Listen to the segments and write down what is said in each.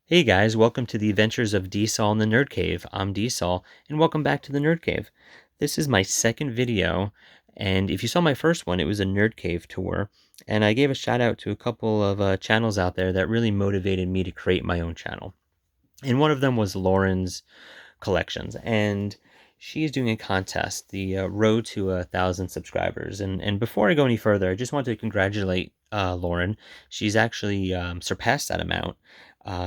Hey guys, welcome to the adventures of D-Sol in the Nerd Cave. I'm D-Sol, and welcome back to the Nerd Cave. This is my second video, and if you saw my first one, it was a Nerd Cave tour, and I gave a shout out to a couple of channels out there that really motivated me to create my own channel. And one of them was Lauren's Collections, and she is doing a contest, the Road to 1,000 subscribers. And before I go any further, I just want to congratulate Lauren. She's actually surpassed that amount.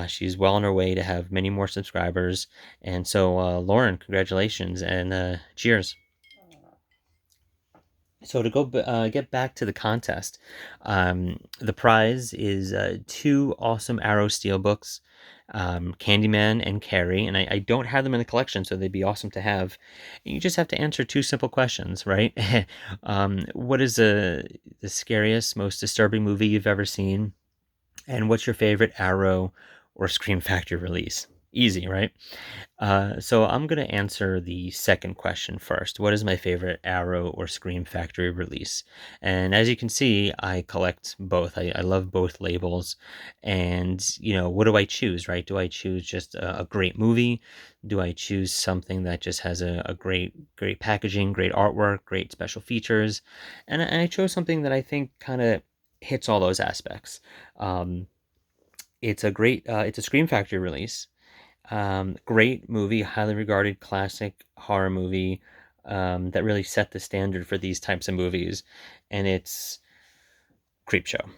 She's well on her way to have many more subscribers. And so, Lauren, congratulations and cheers. So to get back to the contest, the prize is two awesome Arrow Steel books, Candyman and Carrie, and I don't have them in the collection, so they'd be awesome to have. And you just have to answer two simple questions, right? What is the scariest, most disturbing movie you've ever seen? And what's your favorite Arrow or Scream Factory release? Easy, right? So I'm going to answer the second question first. What is my favorite Arrow or Scream Factory release? And as you can see, I collect both. I love both labels. And, what do I choose, right? Do I choose just a great movie? Do I choose something that just has a great packaging, great artwork, great special features? And I chose something that I think kind of hits all those aspects. Um, it's a Scream Factory release. Great movie, highly regarded classic horror movie that really set the standard for these types of movies, and it's Creepshow.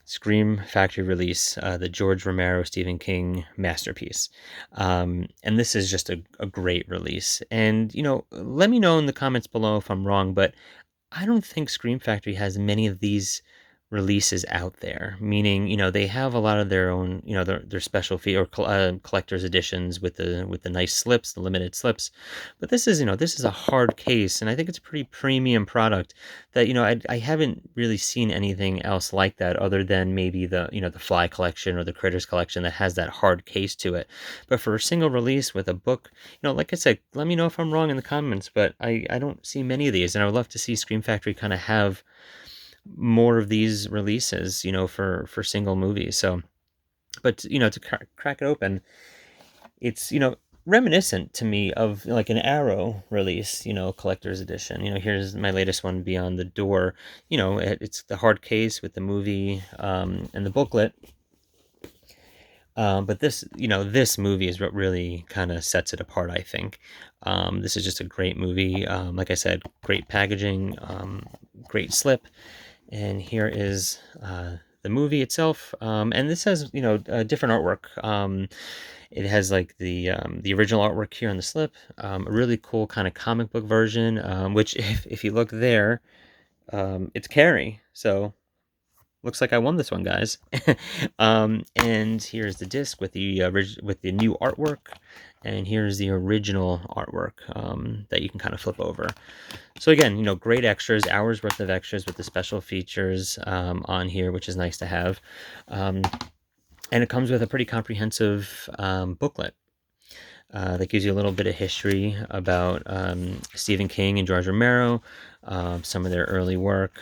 Scream Factory release, the George Romero Stephen King masterpiece. And this is just a great release. And, let me know in the comments below if I'm wrong, but I don't think Scream Factory has many of these releases out there. Meaning, they have a lot of their own, their special fee or collector's editions with the nice slips, the limited slips. But this is a hard case, and I think it's a pretty premium product that I haven't really seen anything else like that other than maybe the Fly collection or the Critters collection that has that hard case to it. But for a single release with a book, like I said, let me know if I'm wrong in the comments, but I don't see many of these, and I would love to see Scream Factory kind of have more of these releases, for single movies. So, but to crack it open, it's reminiscent to me of like an Arrow release, collector's edition. Here's my latest one, Beyond the Door. It's the hard case with the movie and the booklet. But this movie is what really kind of sets it apart, I think. This is just a great movie. Like I said, great packaging, great slip. And here is the movie itself. And this has, different artwork. It has like the original artwork here on the slip, a really cool kind of comic book version, which if you look there, it's Carrie. So looks like I won this one, guys. And here's the disc with with the new artwork, and here's the original artwork that you can kind of flip over. So again, great extras, hours worth of extras with the special features on here, which is nice to have. And it comes with a pretty comprehensive booklet that gives you a little bit of history about Stephen King and George Romero, some of their early work.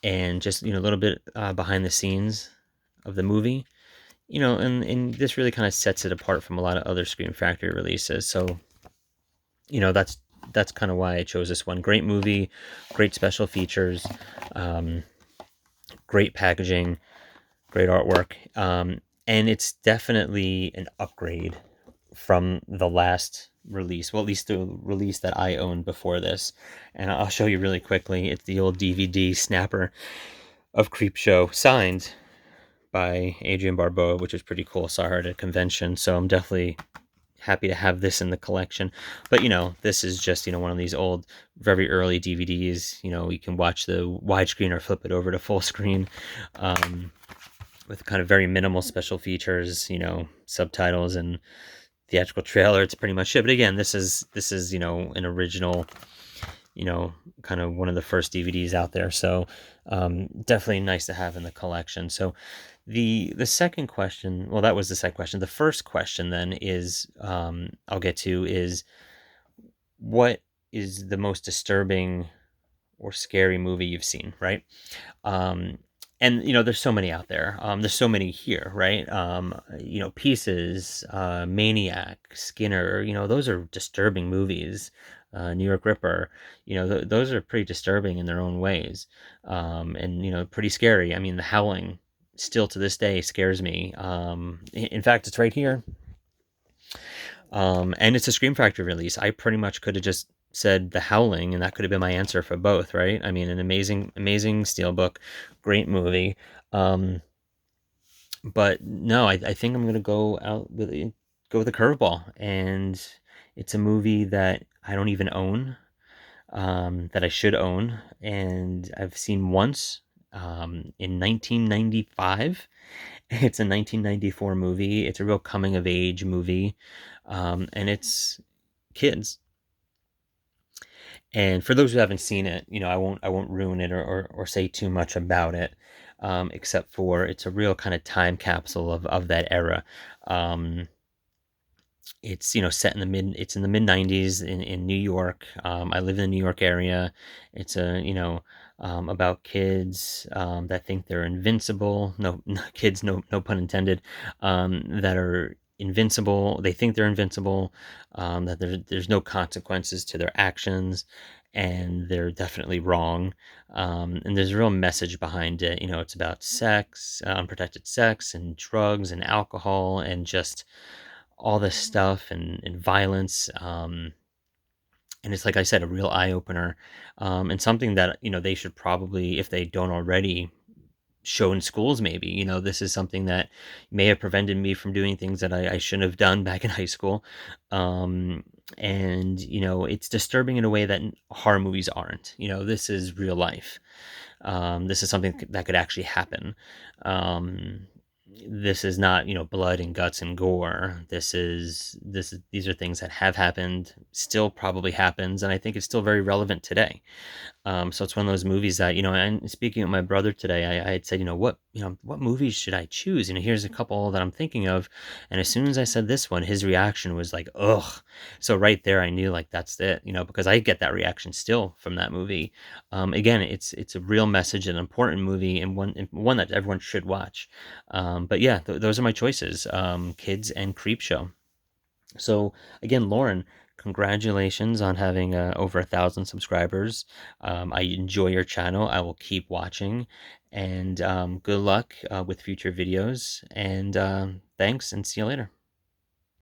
And just a little bit behind the scenes of the movie, and this really kind of sets it apart from a lot of other Scream Factory releases. So that's kind of why I chose this one. Great movie, great special features, um, great packaging, great artwork, and it's definitely an upgrade from the last release. Well, at least the release that I owned before this. And I'll show you really quickly. It's the old DVD snapper of Creepshow, signed by Adrienne Barbeau, which is pretty cool. Saw her at a convention, so I'm definitely happy to have this in the collection. But this is just one of these old, very early DVDs. You can watch the widescreen or flip it over to full screen, with kind of very minimal special features. Subtitles and theatrical trailer. It's pretty much it. But again, this is an original, kind of one of the first DVDs out there. So definitely nice to have in the collection. So the second question, well, that was the second question. The first question then is, I'll get to, is what is the most disturbing or scary movie you've seen, right? Um, and there's so many out there. There's so many here, right? Pieces, Maniac, Skinner. Those are disturbing movies. New York Ripper. Those are pretty disturbing in their own ways, and pretty scary. I mean, The Howling still to this day scares me. In fact, it's right here. And it's a Scream Factory release. I pretty much could have just said The Howling, and that could have been my answer for both, right? I mean, an amazing, amazing steelbook, great movie. Um, but no, I think I'm gonna go with a curveball, and it's a movie that I don't even own, that I should own, and I've seen once, in 1995. It's a 1994 movie. It's a real coming of age movie, and it's kids. And for those who haven't seen it, I won't ruin it or say too much about it, except for it's a real kind of time capsule of that era. Um, it's set in the mid 90s in New York. I live in the New York area. It's about kids that think they're invincible. No, no kids, no pun intended. That are invincible. They think they're invincible. That there's no consequences to their actions, and they're definitely wrong. And there's a real message behind it. It's about sex, unprotected sex, and drugs and alcohol, and just all this stuff and violence. And it's, like I said, a real eye opener, and something that they should probably, if they don't already, show in schools. Maybe this is something that may have prevented me from doing things that I shouldn't have done back in high school. And it's disturbing in a way that horror movies aren't. This is real life. This is something that could actually happen. Um, this is not blood and guts and gore. These are things that have happened, still probably happens, and I think it's still very relevant today. So it's one of those movies that and speaking with my brother today, I had said, what movies should I choose? Here's a couple that I'm thinking of, and as soon as I said this one, his reaction was like, ugh. So right there, I knew, like, that's it, because I get that reaction still from that movie. Again, it's a real message, an important movie, and one that everyone should watch. But yeah, those are my choices: Kids and Creepshow. So again, Lauren, congratulations on having over 1,000 subscribers. I enjoy your channel. I will keep watching, and good luck with future videos. And thanks, and see you later.